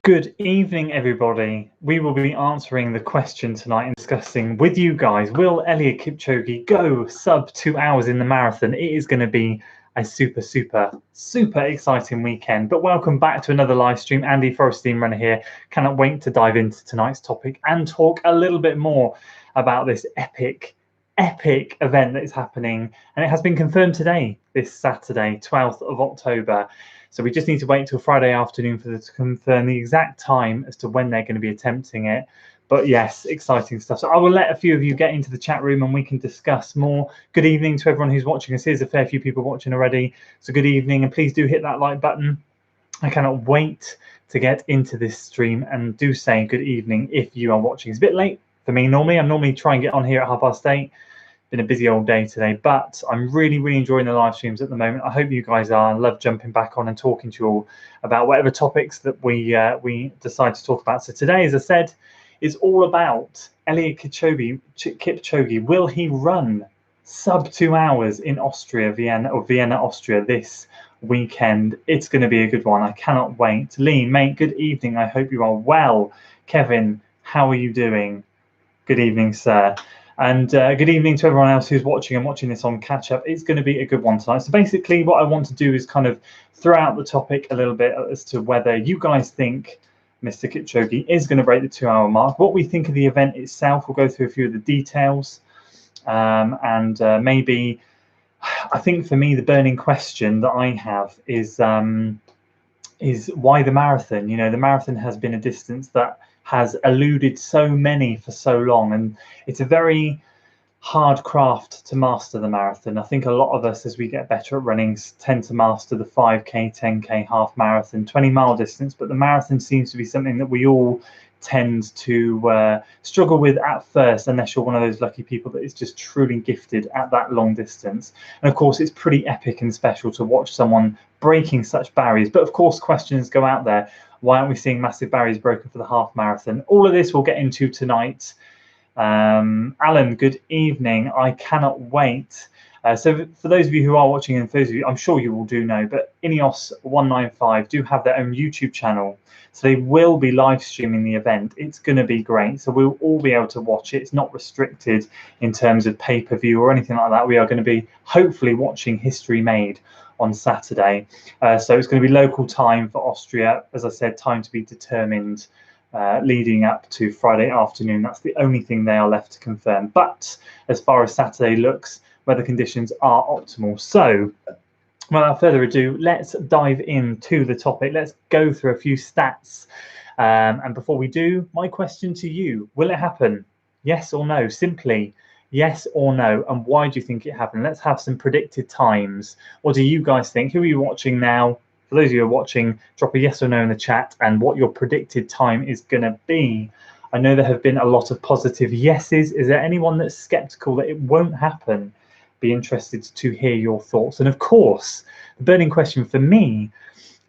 Good evening, everybody. We will be answering the question tonight and discussing with you guys, will Eliud Kipchoge go sub 2 hours in the marathon? It is going to be a super exciting weekend. But welcome back to another live stream. Andy Forrestine Runner here. Cannot wait to dive into tonight's topic and talk a little bit more about this epic event that is happening. And it has been confirmed today, this Saturday, 12th of October. So we just need to wait till Friday afternoon for them to confirm the exact time as to when they're going to be attempting it. But yes, exciting stuff. So I will let a few of you get into the chat room and we can discuss more. Good evening to everyone who's watching us. Here's a fair few people watching already. So good evening, and please do hit that like button. I cannot wait to get into this stream, and do say good evening if you are watching. It's a bit late for me normally. I normally try and get on here at 8:30. Been a busy old day today, but I'm really enjoying the live streams at the moment. I hope you guys are. I love jumping back on and talking to you all about whatever topics that we decide to talk about. So today, as I said, is all about Eliud Kipchoge. Will he run sub 2 hours in Vienna, Austria this weekend? It's going to be a good one. I cannot wait. Lee, mate, good evening. I hope you are well. Kevin, how are you doing? Good evening, sir. And good evening to everyone else who's watching this on catch up. It's going to be a good one tonight. So basically what I want to do is kind of throw out the topic a little bit as to whether you guys think Mr. Kipchoge is going to break the 2 hour mark, what we think of the event itself. We'll go through a few of the details. And maybe, I think for me, the burning question that I have is why the marathon? You know, the marathon has been a distance that has eluded so many for so long, and it's a very hard craft to master the marathon. I think a lot of us, as we get better at running, tend to master the 5k, 10k, half marathon, 20-mile distance, but the marathon seems to be something that we all tend to struggle with at first, unless you're one of those lucky people that is just truly gifted at that long distance. And of course, it's pretty epic and special to watch someone breaking such barriers. But of course, questions go out there. Why aren't we seeing massive barriers broken for the half marathon? All of this we'll get into tonight. Alan, good evening. I cannot wait. So for those of you who are watching, and for those of you, I'm sure you all do know, but INEOS 195 do have their own YouTube channel. So they will be live streaming the event. It's going to be great. So we'll all be able to watch it. It's not restricted in terms of pay-per-view or anything like that. We are going to be hopefully watching history made on Saturday. So it's going to be local time for Austria. As I said, time to be determined leading up to Friday afternoon. That's the only thing they are left to confirm. But as far as Saturday looks, weather conditions are optimal. So without further ado, let's dive into the topic. Let's go through a few stats. And before we do, my question to you, will it happen? Yes or no? Simply yes or no, and why do you think it happened? Let's have some predicted times. What do you guys think? Who are you watching now? For those of you who are watching, drop a yes or no in the chat and what your predicted time is going to be. I know there have been a lot of positive yeses. Is there anyone that's skeptical that it won't happen? Be interested to hear your thoughts. And of course, the burning question for me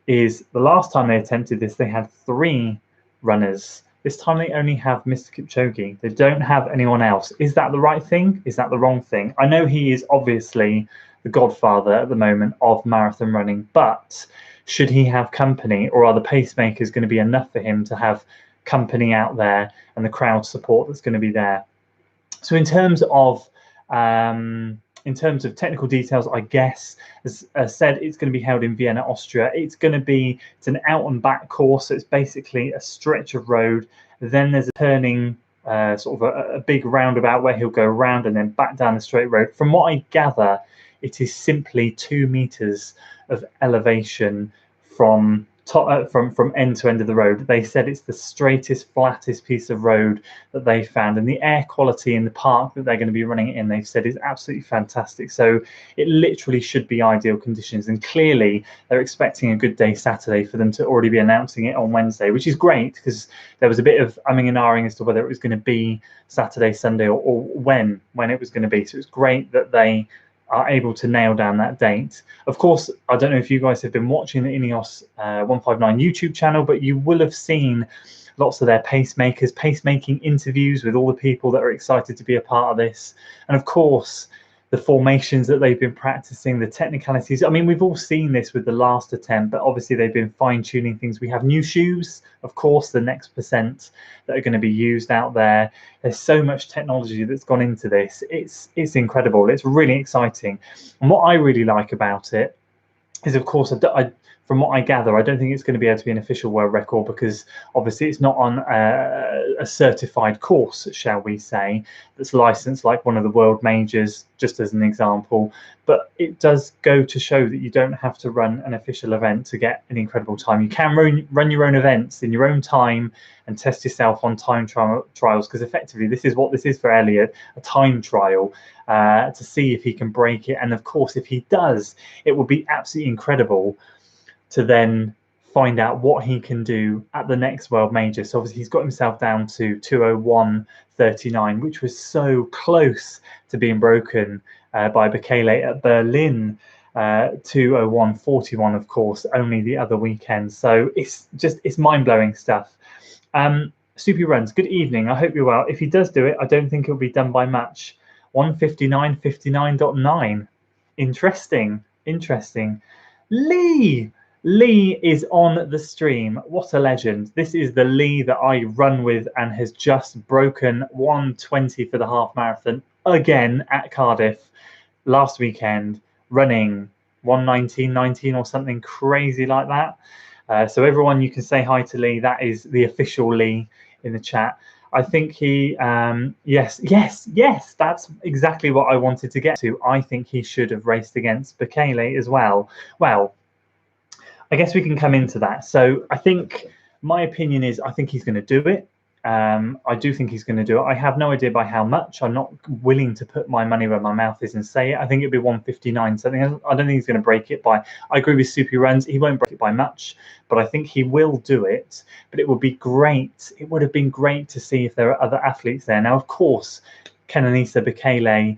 is the last time they attempted this, they had 3 runners. This time they only have Mr. Kipchoge. They don't have anyone else. Is that the right thing? Is that the wrong thing? I know he is obviously the godfather at the moment of marathon running, but should he have company, or are the pacemakers going to be enough for him to have company out there and the crowd support that's going to be there? So in terms of technical details, I guess, as said, it's going to be held in Vienna, Austria. It's an out and back course. So it's basically a stretch of road. Then there's a turning, sort of a big roundabout where he'll go around and then back down the straight road. From what I gather, it is simply 2 meters of elevation from end to end of the road. They said it's the straightest, flattest piece of road that they found, and the air quality in the park that they're going to be running it in, they've said, is absolutely fantastic. So it literally should be ideal conditions, and clearly they're expecting a good day Saturday for them to already be announcing it on Wednesday, which is great, because there was a bit of umming and ahhing as to whether it was going to be Saturday, Sunday, or when it was going to be. So it's great that they are able to nail down that date. Of course, I don't know if you guys have been watching the INEOS 159 YouTube channel, but you will have seen lots of their pacemaking interviews with all the people that are excited to be a part of this. And of course, the formations that they've been practicing, the technicalities. I mean, we've all seen this with the last attempt, but obviously they've been fine-tuning things. We have new shoes, of course, the next percent that are going to be used out there. There's so much technology that's gone into this. It's incredible. It's really exciting. And what I really like about it is, of course, from what I gather, I don't think it's going to be able to be an official world record, because obviously it's not on a certified course, shall we say, that's licensed like one of the world majors, just as an example. But it does go to show that you don't have to run an official event to get an incredible time. You can run your own events in your own time and test yourself on time trials, because effectively this is what this is for Eliud, a time trial, to see if he can break it. And of course, if he does, it would be absolutely incredible to then find out what he can do at the next world major. So obviously he's got himself down to 2:01:39, which was so close to being broken by Bekele at Berlin, 2:01:41, of course, only the other weekend. So it's mind-blowing stuff. Soupy Runs, good evening, I hope you're well. If he does do it, I don't think it'll be done by much. 1:59:59.9. Interesting. Lee is on the stream. What a legend. This is the Lee that I run with and has just broken 1:20 for the half marathon again at Cardiff last weekend, running 1:19:19 or something crazy like that. So everyone, you can say hi to Lee. That is the official Lee in the chat. I think he, yes, that's exactly what I wanted to get to. I think he should have raced against Bekele as well. Well, I guess we can come into that. So I think my opinion is I think he's going to do it. I do think he's going to do it. I have no idea by how much. I'm not willing to put my money where my mouth is and say it. I think it'll be 1:59 something. I don't think he's going to break it by. I agree with Soupy Runs. He won't break it by much, but I think he will do it. But it would be great. It would have been great to see if there are other athletes there. Now, of course, Kenenisa Bekele,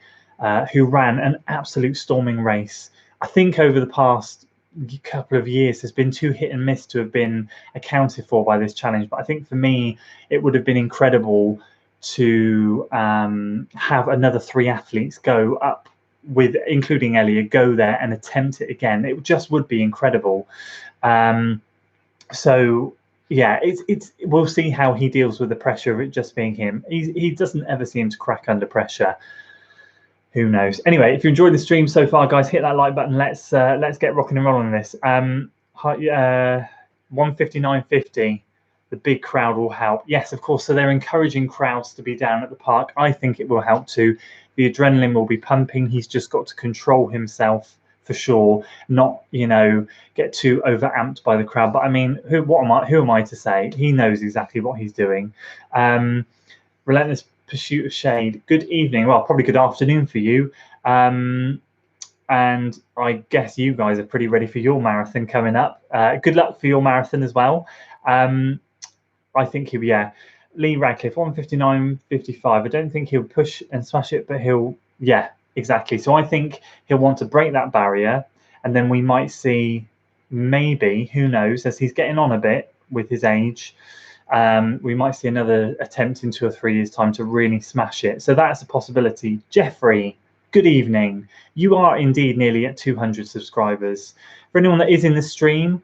who ran an absolute storming race. I think over the past couple of years has been too hit and miss to have been accounted for by this challenge. But I think for me, it would have been incredible to have another 3 athletes go up with, including Eliud, go there and attempt it again. It just would be incredible. So yeah, we'll see how he deals with the pressure of it just being him. He doesn't ever seem to crack under pressure. Who knows? Anyway, if you enjoyed the stream so far, guys, hit that like button. Let's get rocking and rolling on this. 1:59:50. The big crowd will help. Yes, of course. So they're encouraging crowds to be down at the park. I think it will help too. The adrenaline will be pumping. He's just got to control himself for sure, not get too overamped by the crowd. But I mean, who am I to say? He knows exactly what he's doing. Relentless Pursuit of Shade, good evening, well, probably good afternoon for you, and I guess you guys are pretty ready for your marathon coming up. Good luck for your marathon as well. I think he'll, yeah, Lee Radcliffe, 1:59:55. I don't think he'll push and smash it, but he'll, yeah, exactly. So I think he'll want to break that barrier, and then we might see, maybe, who knows, as he's getting on a bit with his age, we might see another attempt in 2 or 3 years' time to really smash it. So that's a possibility. Jeffrey, good evening. You are indeed nearly at 200 subscribers. For anyone that is in the stream,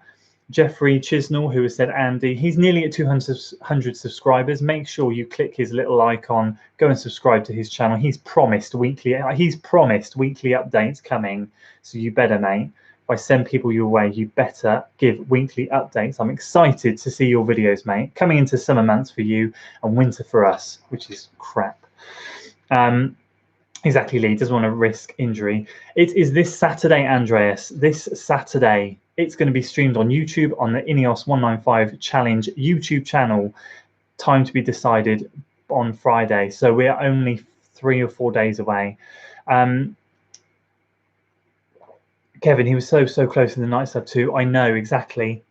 Jeffrey Chisnell, who has said Andy, he's nearly at 200 subscribers. Make sure you click his little icon, go and subscribe to his channel. He's promised weekly updates coming, so you better, mate. If I send people your way, you better give weekly updates. I'm excited to see your videos, mate. Coming into summer months for you and winter for us, which is crap. Exactly, Lee doesn't want to risk injury. It is this Saturday, Andreas. This Saturday, it's going to be streamed on YouTube on the INEOS 195 Challenge YouTube channel. Time to be decided on Friday. So we are only 3 or 4 days away. Kevin, he was so close in the night sub too. I know, exactly.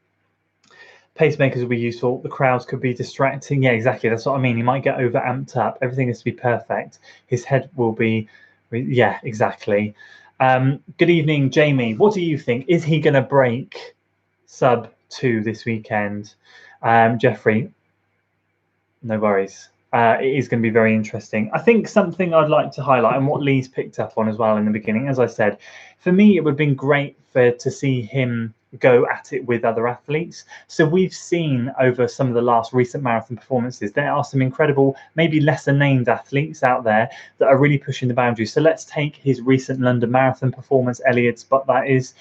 Pacemakers will be useful. The crowds could be distracting. Yeah, exactly. That's what I mean. He might get over amped up. Everything has to be perfect. His head will be, yeah, exactly. Good evening, Jamie. What do you think? Is he going to break sub 2 this weekend? Jeffrey, no worries. it is going to be very interesting. I think something I'd like to highlight, and what Lee's picked up on as well in the beginning, as I said, for me, it would have been great to see him go at it with other athletes. So we've seen over some of the last recent marathon performances, there are some incredible, maybe lesser named athletes out there that are really pushing the boundaries. So let's take his recent London Marathon performance, Eliud, but that is,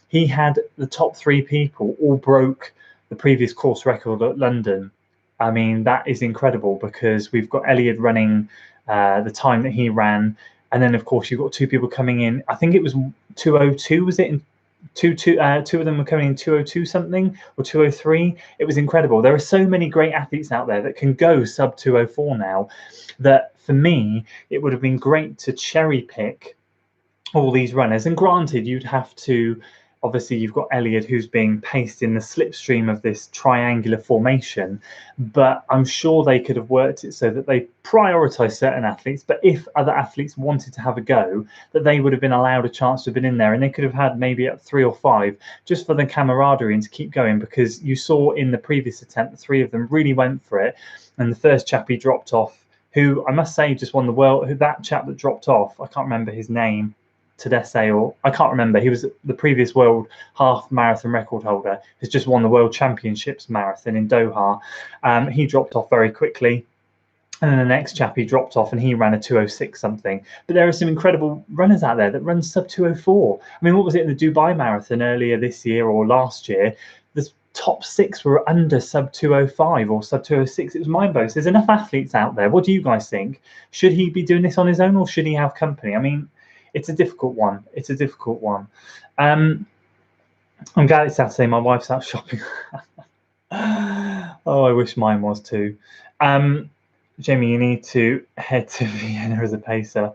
he had the top 3 people all broke the previous course record at London. I mean, that is incredible, because we've got Eliud running the time that he ran, and then of course you've got 2 people coming in. I think it was 2:02, was it? Two of them were coming in 2:02 something or 2:03. It was incredible. There are so many great athletes out there that can go sub 2:04 now, that for me it would have been great to cherry pick all these runners. And granted, you'd have to, obviously you've got Eliud who's being paced in the slipstream of this triangular formation, but I'm sure they could have worked it so that they prioritise certain athletes, but if other athletes wanted to have a go, that they would have been allowed a chance to have been in there, and they could have had maybe up 3 or 5 just for the camaraderie and to keep going, because you saw in the previous attempt the 3 of them really went for it, and the first chap he dropped off, who I must say just won the world, that chap that dropped off, I can't remember his name, Tedeschi, or I can't remember, he was the previous world half marathon record holder, has just won the world championships marathon in Doha. He dropped off very quickly, and then the next chap he dropped off and he ran a 2:06 something. But there are some incredible runners out there that run sub 2:04. I mean, what was it in the Dubai marathon earlier this year or last year? The top 6 were under sub 2:05 or sub 2:06. It was mind-blowing. There's enough athletes out there. What do you guys think? Should he be doing this on his own, or should he have company? I mean, it's a difficult one. It's a difficult one. I'm glad it's Saturday. My wife's out shopping. Oh, I wish mine was too. Jamie, you need to head to Vienna as a pacer.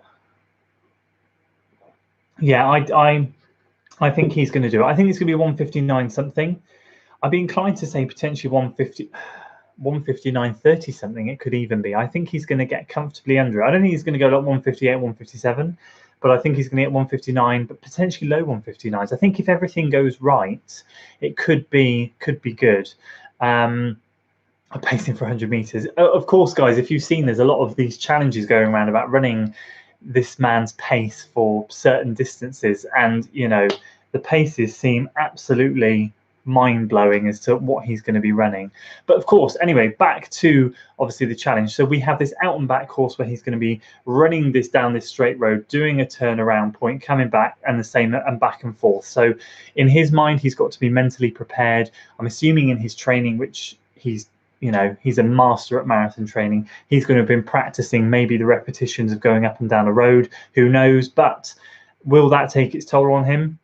Yeah, I think he's going to do it. I think it's going to be 1:59 something. I'd be inclined to say potentially 1:59:30 something. It could even be. I think he's going to get comfortably under it. I don't think he's going to go like 1:58, 1:57. But I think he's going to get 1:59, but potentially low 1:59s. I think if everything goes right, it could be good. Pacing for 100 meters. Of course, guys, if you've seen, there's a lot of these challenges going around about running this man's pace for certain distances, and you know, the paces seem absolutely mind-blowing as to what he's going to be running. But of course, anyway, back to obviously the challenge. So we have this out and back course where he's going to be running this down this straight road, doing a turnaround point, coming back, and the same, and back and forth. So in his mind, he's got to be mentally prepared. I'm assuming in his training, which he's, you know, he's a master at marathon training, he's going to have been practicing maybe the repetitions of going up and down a road, who knows. But will that take its toll on him?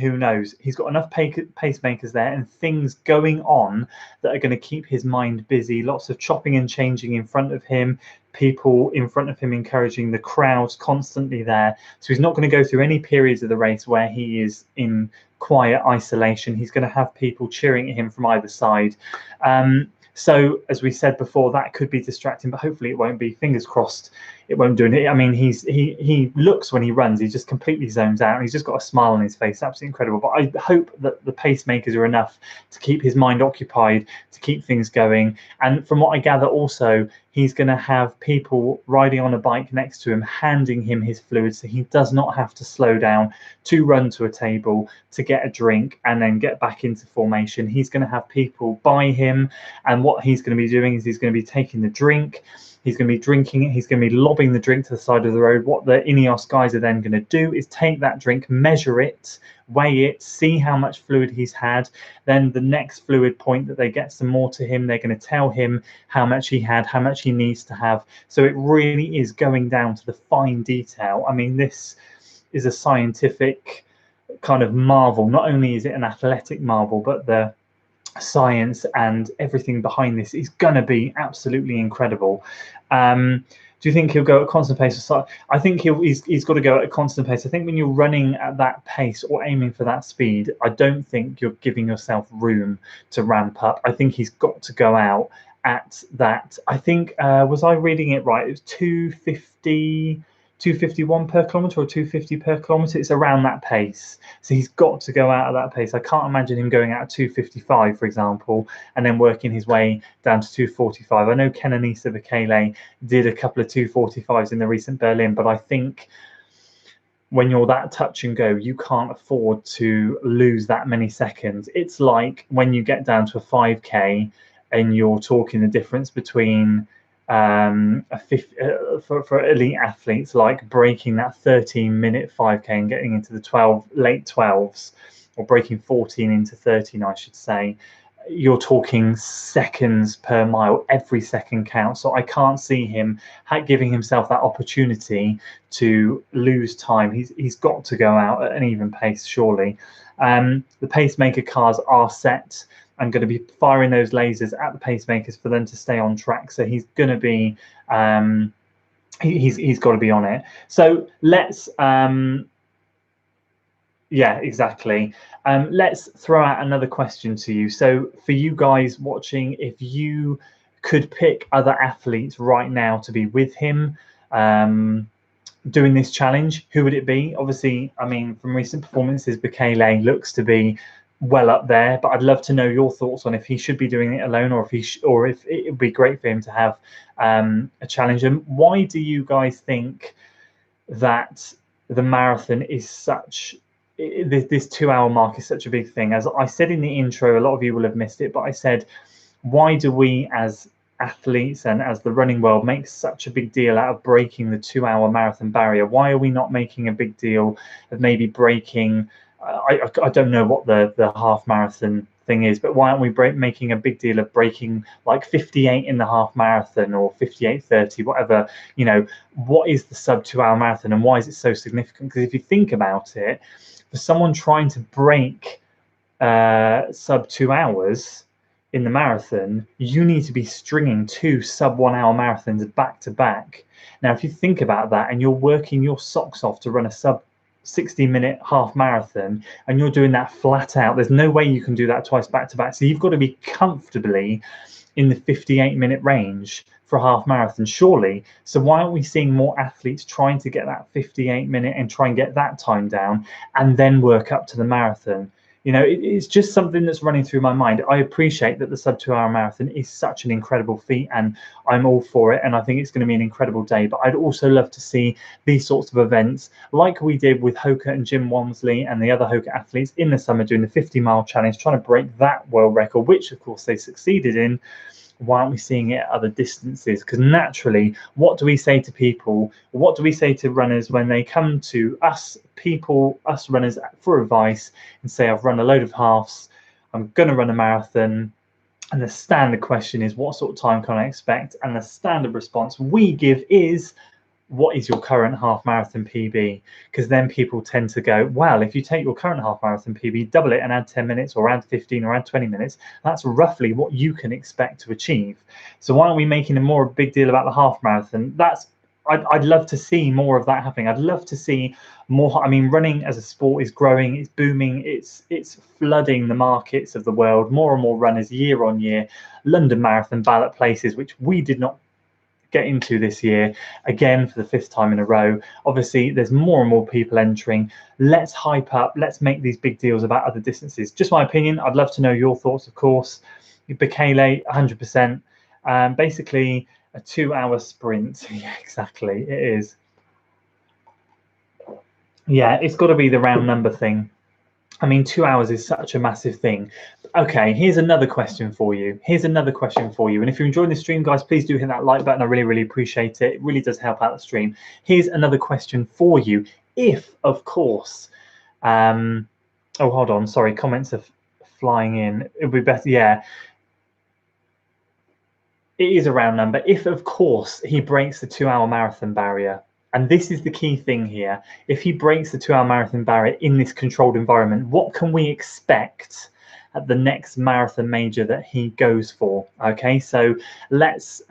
Who knows? He's got enough pacemakers there and things going on that are going to keep his mind busy. Lots of chopping and changing in front of him, people in front of him encouraging, the crowds constantly there. So he's not going to go through any periods of the race where he is in quiet isolation. He's going to have people cheering at him from either side. So as we said before, that could be distracting, but hopefully it won't be. Fingers crossed it won't do it. I mean, he looks, when he runs, he just completely zones out. He's just got a smile on his face, absolutely incredible. But I hope that the pacemakers are enough to keep his mind occupied, to keep things going. And from what I gather also, he's going to have people riding on a bike next to him, handing him his fluids, so he does not have to slow down to run to a table, to get a drink, and then get back into formation. He's going to have people by him, and what he's going to be doing is he's going to be taking the drink, he's going to be drinking it, he's going to be lobbing the drink to the side of the road. What the INEOS guys are then going to do is take that drink, measure it, weigh it, see how much fluid he's had. Then the next fluid point that they get some more to him, they're going to tell him how much he had, how much he needs to have. So it really is going down to the fine detail. I mean, this is a scientific kind of marvel. Not only is it an athletic marvel, but the science and everything behind this is going to be absolutely incredible. Do you think he'll go at constant pace? I think he's got to go at a constant pace. I think when you're running at that pace or aiming for that speed, I don't think you're giving yourself room to ramp up. I think he's got to go out at that. I think, was I reading it right? It was 2:50, 251 per kilometre or 250 per kilometre. It's around that pace. So he's got to go out at that pace. I can't imagine him going out at 255, for example, and then working his way down to 245. I know Kenenisa Bekele did a couple of 245s in the recent Berlin, but I think when you're that touch and go, you can't afford to lose that many seconds. It's like when you get down to a 5K and you're talking the difference between for elite athletes, like breaking that 13-minute 5K and getting into the late 12s, or breaking 14 into 13, I should say. You're talking seconds per mile. Every second counts. So I can't see him giving himself that opportunity to lose time. He's got to go out at an even pace, surely. The pacemaker cars are set. I'm going to be firing those lasers at the pacemakers for them to stay on track. So he's going to be, he's got to be on it. So let's, yeah, exactly. Let's throw out another question to you. So for you guys watching, if you could pick other athletes right now to be with him doing this challenge, who would it be? Obviously, I mean, from recent performances, Bekele looks to be well up there, but I'd love to know your thoughts on if he should be doing it alone, or if it would be great for him to have a challenge. And why do you guys think that the marathon is such, this 2 hour mark is such a big thing? As I said in the intro, a lot of you will have missed it, but I said, why do we as athletes and as the running world make such a big deal out of breaking the 2 hour marathon barrier? Why are we not making a big deal of maybe breaking, I don't know what the half marathon thing is, but why aren't we making a big deal of breaking like 58 in the half marathon, or 58:30, whatever? You know, what is the sub 2 hour marathon, and why is it so significant? Because if you think about it, for someone trying to break sub 2 hours in the marathon, you need to be stringing 2 sub 1 hour marathons back to back. Now, if you think about that, and you're working your socks off to run a sub 60-minute half marathon, and you're doing that flat out, there's no way you can do that twice back to back. So you've got to be comfortably in the 58-minute range for a half marathon, surely. So why aren't we seeing more athletes trying to get that 58-minute and try and get that time down, and then work up to the marathon? You know, it's just something that's running through my mind. I appreciate that the sub 2 hour marathon is such an incredible feat, and I'm all for it, and I think it's going to be an incredible day. But I'd also love to see these sorts of events, like we did with Hoka and Jim Walmsley and the other Hoka athletes in the summer, doing the 50-mile challenge, trying to break that world record, which of course they succeeded in. Why aren't we seeing it at other distances? Because naturally, what do we say to people? What do we say to runners when they come to us runners, for advice and say, I've run a load of halves, I'm going to run a marathon? And the standard question is, what sort of time can I expect? And the standard response we give is, what is your current half marathon PB? Because then people tend to go, well, if you take your current half marathon PB, double it and add 10 minutes or add 15 or add 20 minutes, that's roughly what you can expect to achieve. So why aren't we making a more big deal about the half marathon? I'd love to see more of that happening. I'd love to see more. I mean, running as a sport is growing, it's booming, it's flooding the markets of the world. More and more runners year on year. London Marathon ballot places, which we did not get into this year, again for the 5th time in a row. Obviously, there's more and more people entering. Let's hype up. Let's make these big deals about other distances. Just my opinion. I'd love to know your thoughts, of course. Bekele, 100%. Basically, a 2 hour sprint. Yeah, exactly. It is. Yeah, it's got to be the round number thing. I mean, 2 hours is such a massive thing. Okay, here's another question for you. And if you're enjoying the stream, guys, please do hit that like button. I really, really appreciate it. It really does help out the stream. Here's another question for you. If, of course, oh, hold on. Sorry, comments are flying in. It would be better. Yeah, it is a round number. If, of course, he breaks the 2 hour marathon barrier. And this is the key thing here. If he breaks the 2 hour marathon barrier in this controlled environment, what can we expect at the next marathon major that he goes for? Okay, so let's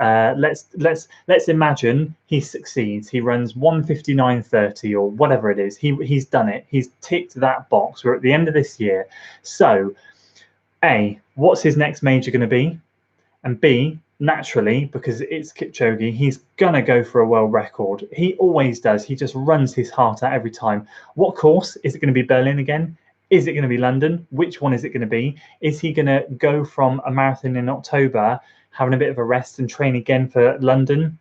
imagine he succeeds. He runs 1:59:30 or whatever it is. He's done it. He's ticked that box. We're at the end of this year. So, A, what's his next major going to be? And B, naturally, because it's Kipchoge, he's gonna go for a world record. He always does. He just runs his heart out every time. What course? Is it going to be Berlin again? Is it going to be London? Which one is it going to be? Is he going to go from a marathon in October, having a bit of a rest and train again for London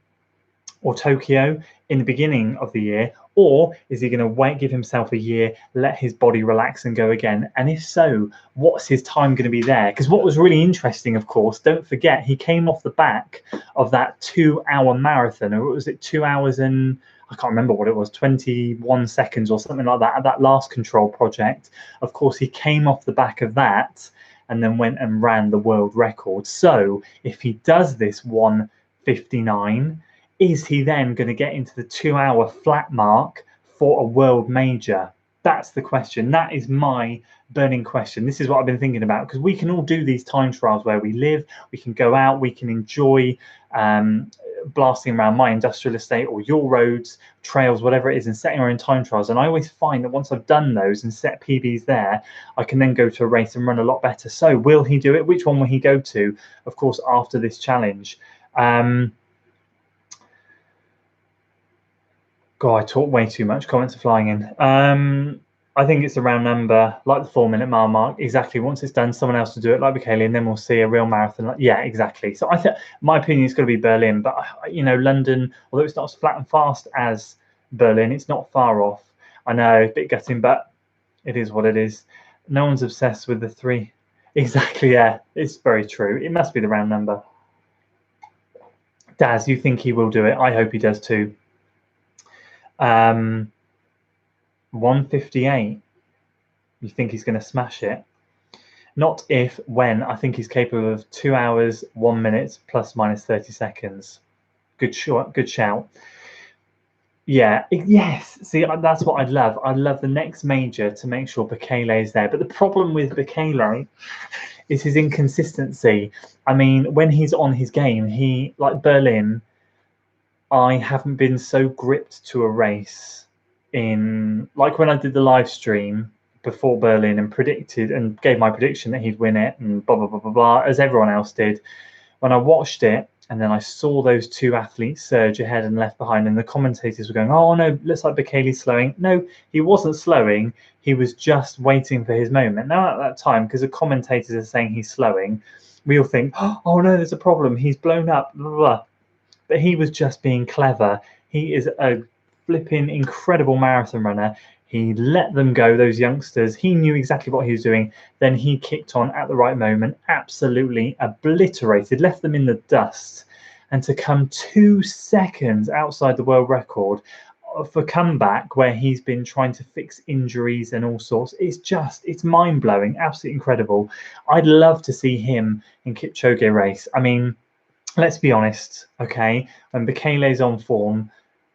or Tokyo in the beginning of the year? Or is he going to wait, give himself a year, let his body relax and go again? And if so, what's his time going to be there? Because what was really interesting, of course, don't forget, he came off the back of that 2-hour marathon, or was it 2 hours and I can't remember what it was, 21 seconds or something like that, at that last control project. Of course, he came off the back of that and then went and ran the world record. So if he does this 1:59, is he then going to get into the 2-hour flat mark for a world major? That's the question. That is my burning question. This is what I've been thinking about, because we can all do these time trials where we live. We can go out, we can enjoy blasting around my industrial estate or your roads, trails, whatever it is, and setting our own time trials. And I always find that once I've done those and set PBs there, I can then go to a race and run a lot better. So will he do it? Which one will he go to? Of course, after this challenge. God, I talk way too much. Comments are flying in. I think it's a round number, like the 4-minute mile mark. Exactly. Once it's done, someone else will do it, like Bekele, and then we'll see a real marathon. Yeah, exactly. So I think my opinion is going to be Berlin, but you know, London, although it's not as flat and fast as Berlin, it's not far off. I know, a bit gutting, but it is what it is. No one's obsessed with the 3. Exactly. Yeah, it's very true. It must be the round number. Daz, you think he will do it? I hope he does too. 1:58. You think he's going to smash it? Not if, when. I think he's capable of 2 hours, 1 minute, plus minus 30 seconds. Good shot. Good shout. Yeah. Yes. See, that's what I'd love. I'd love the next major to make sure Bekele is there. But the problem with Bekele is his inconsistency. I mean, when he's on his game, he, like Berlin, I haven't been so gripped to a race in, like when I did the live stream before Berlin and predicted and gave my prediction that he'd win it and blah, blah, blah, blah, blah, as everyone else did. When I watched it and then I saw those 2 athletes surge ahead and left behind, and the commentators were going, oh no, looks like Bekele's slowing. No, he wasn't slowing. He was just waiting for his moment. Now at that time, because the commentators are saying he's slowing, we all think, oh no, there's a problem. He's blown up, blah, blah, blah. But he was just being clever. He is a flipping incredible marathon runner. He let them go, those youngsters. He knew exactly what he was doing. Then he kicked on at the right moment, absolutely obliterated, left them in the dust. And to come 2 seconds outside the world record for comeback, where he's been trying to fix injuries and all sorts, it's mind-blowing, absolutely incredible. I'd love to see him in Kipchoge race. I mean, let's be honest, okay? When Bekele's on form,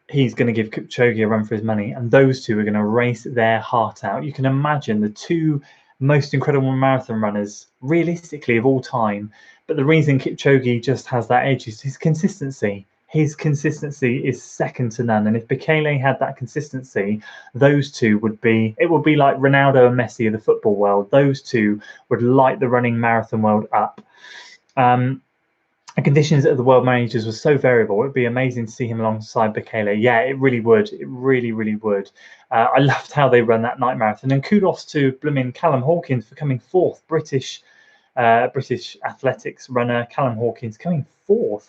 he's going to give Kipchoge a run for his money, and those two are going to race their heart out. You can imagine the 2 most incredible marathon runners, realistically, of all time. But the reason Kipchoge just has that edge is his consistency. His consistency is second to none. And if Bekele had that consistency, those two would be, it would be like Ronaldo and Messi of the football world. Those two would light the running marathon world up. The conditions of the world majors were so variable. It would be amazing to see him alongside Bekele. Yeah, it really would. It really, really would. I loved how they run that night marathon. And kudos to blooming Callum Hawkins for coming 4th. British athletics runner Callum Hawkins coming 4th.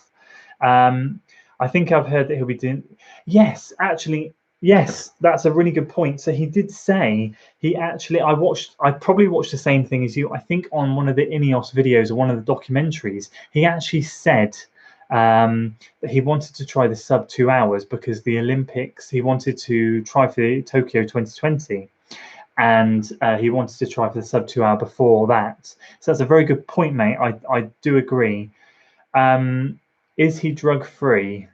I think I've heard that he'll be doing. Yes, actually. Yes, that's a really good point. So he did say he actually, I probably watched the same thing as you. I think on one of the INEOS videos or one of the documentaries, he actually said that he wanted to try the sub 2 hours because the Olympics, he wanted to try for the Tokyo 2020. And he wanted to try for the sub 2 hour before that. So that's a very good point, mate. I do agree. Is he drug free?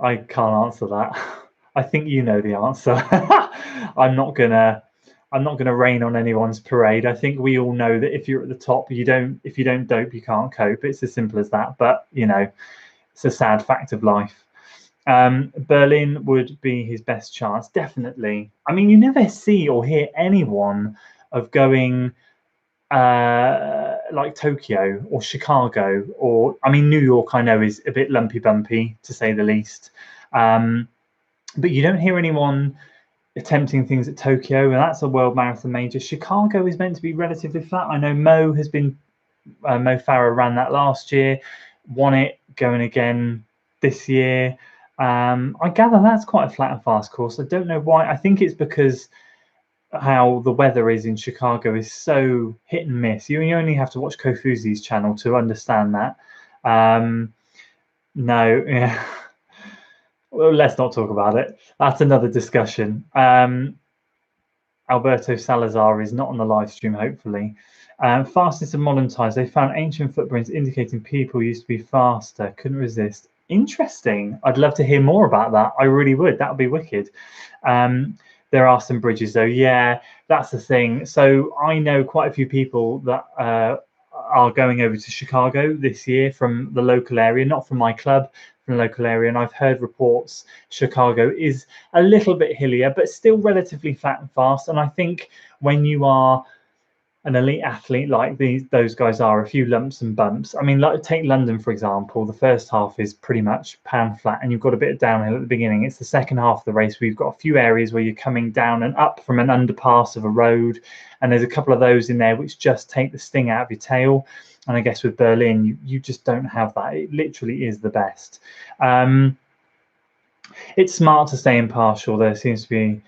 I can't answer that. I think you know the answer. I'm not gonna rain on anyone's parade. I think we all know that if you're at the top, if you don't dope, you can't cope. It's as simple as that. But you know, it's a sad fact of life. Berlin would be his best chance, definitely. I mean, you never see or hear anyone of going like Tokyo or Chicago, or I mean, New York, I know is a bit lumpy bumpy to say the least. But you don't hear anyone attempting things at Tokyo, and that's a world marathon major. Chicago is meant to be relatively flat. I know Mo Farah ran that last year, won it, going again this year. I gather that's quite a flat and fast course. I don't know why. I think it's because how the weather is in Chicago is so hit and miss. You only have to watch Kofuzi's channel to understand that. No, yeah. Well, let's not talk about it. That's another discussion. Alberto Salazar is not on the live stream, hopefully. Fastest of modern times. They found ancient footprints indicating people used to be faster. Couldn't resist. Interesting. I'd love to hear more about that. I really would. That would be wicked. There are some bridges, though. Yeah, that's the thing. So I know quite a few people that are going over to Chicago this year from the local area, not from my club, from the local area. And I've heard reports Chicago is a little bit hillier, but still relatively flat and fast. And I think when you are an elite athlete like those guys are, a few lumps and bumps. I mean, like take London, for example, the first half is pretty much pan flat and you've got a bit of downhill at the beginning. It's the second half of the race where you've got a few areas where you're coming down and up from an underpass of a road. And there's a couple of those in there which just take the sting out of your tail. And I guess with Berlin, you just don't have that. It literally is the best. It's smart to stay impartial. There seems to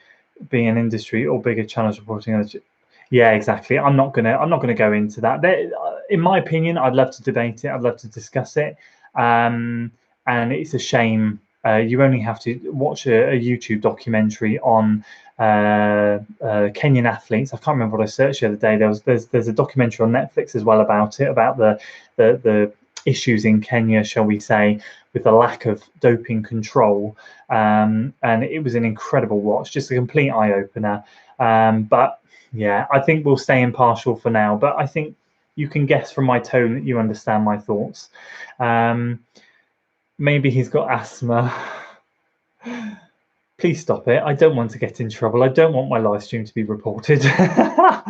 be an industry or bigger channels reporting on it. Yeah, exactly. I'm not gonna go into that. In my opinion, I'd love to debate it. I'd love to discuss it. And it's a shame. You only have to watch a YouTube documentary on Kenyan athletes. I can't remember what I searched the other day. There's a documentary on Netflix as well about it, about the issues in Kenya, shall we say, with the lack of doping control. And it was an incredible watch, just a complete eye opener. But yeah, I think we'll stay impartial for now, but I think you can guess from my tone that you understand my thoughts. Maybe he's got asthma. Please stop it. I don't want to get in trouble. I don't want my live stream to be reported. Yeah,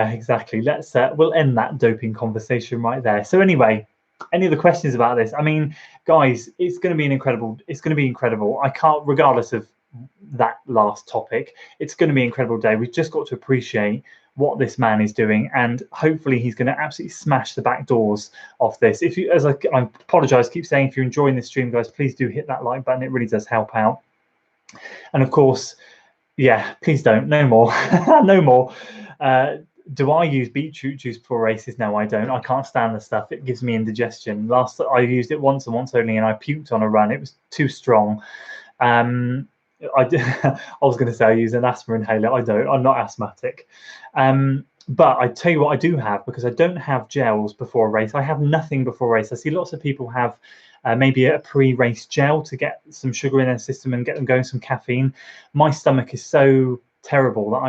exactly. We'll end that doping conversation right there. So anyway, any other questions about this? I mean, guys, it's going to be incredible. I can't, regardless of that last topic, it's going to be an incredible day. We've just got to appreciate what this man is doing, and hopefully he's going to absolutely smash the back doors off this. If you, as I apologize, keep saying, if you're enjoying this stream, guys, please do hit that like button. It really does help out. And of course, yeah, please don't, no more. No more. Do I use beetroot juice before races? No, I don't. I can't stand the stuff. It gives me indigestion. I used it once and once only, and I puked on a run. It was too strong. I was going to say I use an asthma inhaler. I don't. I'm not asthmatic. But I tell you what I do have, because I don't have gels before a race. I have nothing before a race. I see lots of people have maybe a pre-race gel to get some sugar in their system and get them going, some caffeine. My stomach is so terrible that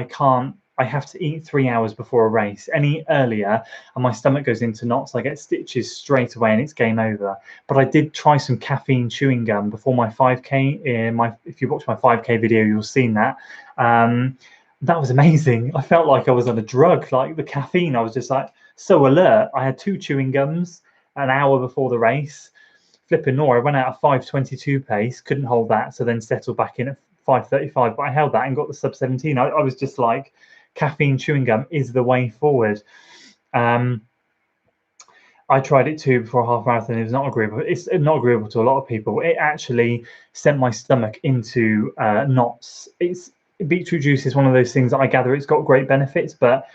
I have to eat 3 hours before a race. Any earlier and my stomach goes into knots. I get stitches straight away and it's game over. But I did try some caffeine chewing gum before my 5K. If you watch my 5K video, you'll seen that. That was amazing. I felt like I was on a drug, like the caffeine. I was just like so alert. I had 2 chewing gums an hour before the race. Flipping Nora, I went out at 5:22 pace, couldn't hold that, so then settled back in at 5:35. But I held that and got the sub 17. I was just like, caffeine chewing gum is the way forward. I tried it too before a half marathon. It was not agreeable. It's not agreeable to a lot of people. It actually sent my stomach into knots. Beetroot juice is one of those things that I gather it's got great benefits, but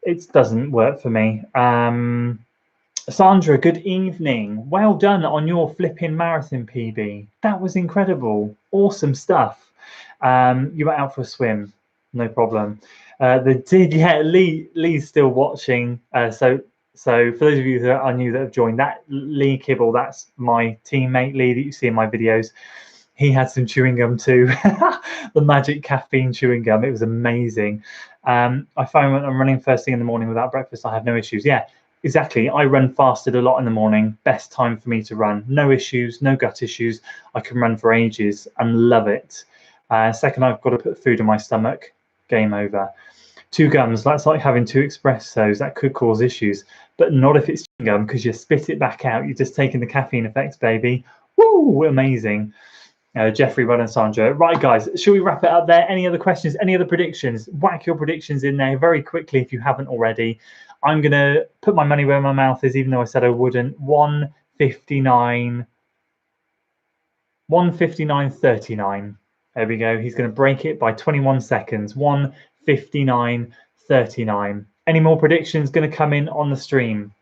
it doesn't work for me. Sandra, good evening. Well done on your flipping marathon PB. That was incredible. Awesome stuff. You were out for a swim. No problem. Lee's still watching. So for those of you that are new that have joined, that Lee Kibble, that's my teammate Lee that you see in my videos. He had some chewing gum too. The magic caffeine chewing gum. It was amazing. I find when I'm running first thing in the morning without breakfast, I have no issues. Yeah, exactly. I run fasted a lot in the morning. Best time for me to run. No issues, no gut issues. I can run for ages and love it. Second, I've got to put food in my stomach. Game over. 2 gums, that's like having 2 espressos. That could cause issues, but not if it's chewing gum, because you spit it back out. You're just taking the caffeine effects, baby. Woo, amazing. Jeffrey, well done, Sandra. Right, guys, should we wrap it up there? Any other questions? Any other predictions? Whack your predictions in there very quickly if you haven't already. I'm going to put my money where my mouth is, even though I said I wouldn't. 1:59.39. There we go. He's going to break it by 21 seconds. 1:59.39. Any more predictions going to come in on the stream?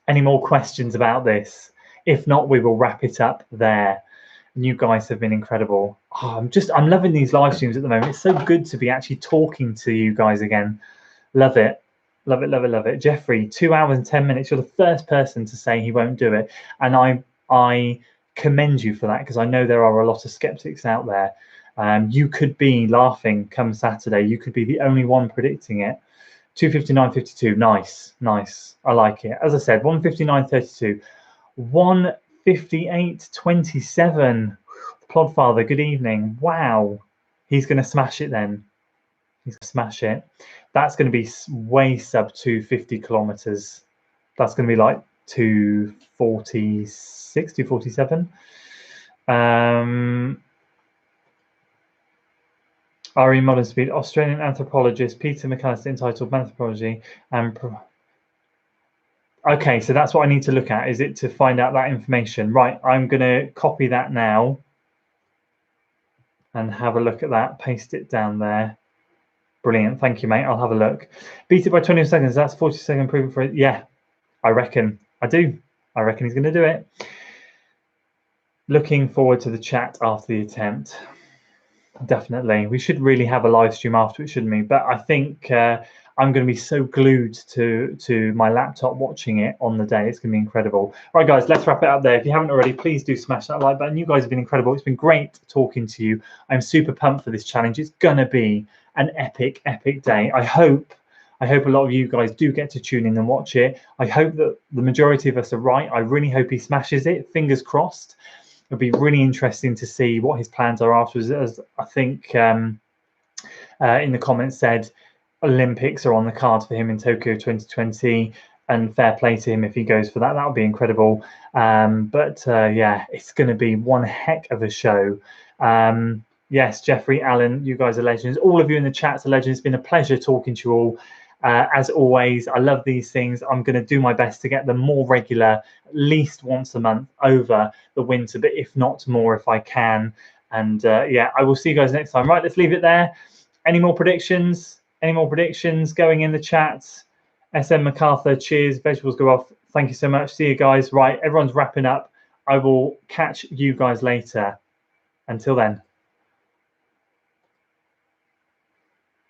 Any more questions about this? If not, we will wrap it up there. And you guys have been incredible. Oh, I'm loving these live streams at the moment. It's so good to be actually talking to you guys again. Love it. Love it, love it, love it. Jeffrey, 2 hours and 10 minutes. You're the first person to say he won't do it. And I commend you for that, because I know there are a lot of skeptics out there. You could be laughing come Saturday. You could be the only one predicting it. 2:59.52. Nice, nice. I like it. As I said, 1:59.32. 1:58.27. Plodfather, good evening. Wow. He's going to smash it then. He's going to smash it. That's going to be way sub 250 kilometers. That's going to be like 246, 247. RE Modern Speed, Australian anthropologist Peter McAllister, entitled Anthropology and okay, so that's what I need to look at, is it to find out that information. Right, I'm going to copy that now and have a look at that, paste it down there. Brilliant, thank you, mate. I'll have a look. Beat it by 20 seconds, that's 40-second improvement for it. Yeah, I reckon. I do. I reckon he's going to do it. Looking forward to the chat after the attempt. Definitely. We should really have a live stream after it, shouldn't we? But I think I'm going to be so glued to my laptop watching it on the day. It's going to be incredible. All right, guys, let's wrap it up there. If you haven't already, please do smash that like button. You guys have been incredible. It's been great talking to you. I'm super pumped for this challenge. It's going to be an epic, epic day. I hope a lot of you guys do get to tune in and watch it. I hope that the majority of us are right. I really hope he smashes it. Fingers crossed. It'll be really interesting to see what his plans are afterwards. As I think in the comments said, Olympics are on the cards for him in Tokyo 2020, and fair play to him if he goes for that. That would be incredible. Yeah, it's going to be one heck of a show. Yes, Jeffrey, Alan, you guys are legends. All of you in the chat's are legends. It's been a pleasure talking to you all. As always, I love these things. I'm going to do my best to get them more regular, at least once a month over the winter, but if not more, if I can. And yeah, I will see you guys next time. Right, let's leave it there. Any more predictions? Any more predictions going in the chat? SM MacArthur, cheers. Vegetables go off. Thank you so much. See you guys. Right, everyone's wrapping up. I will catch you guys later. Until then.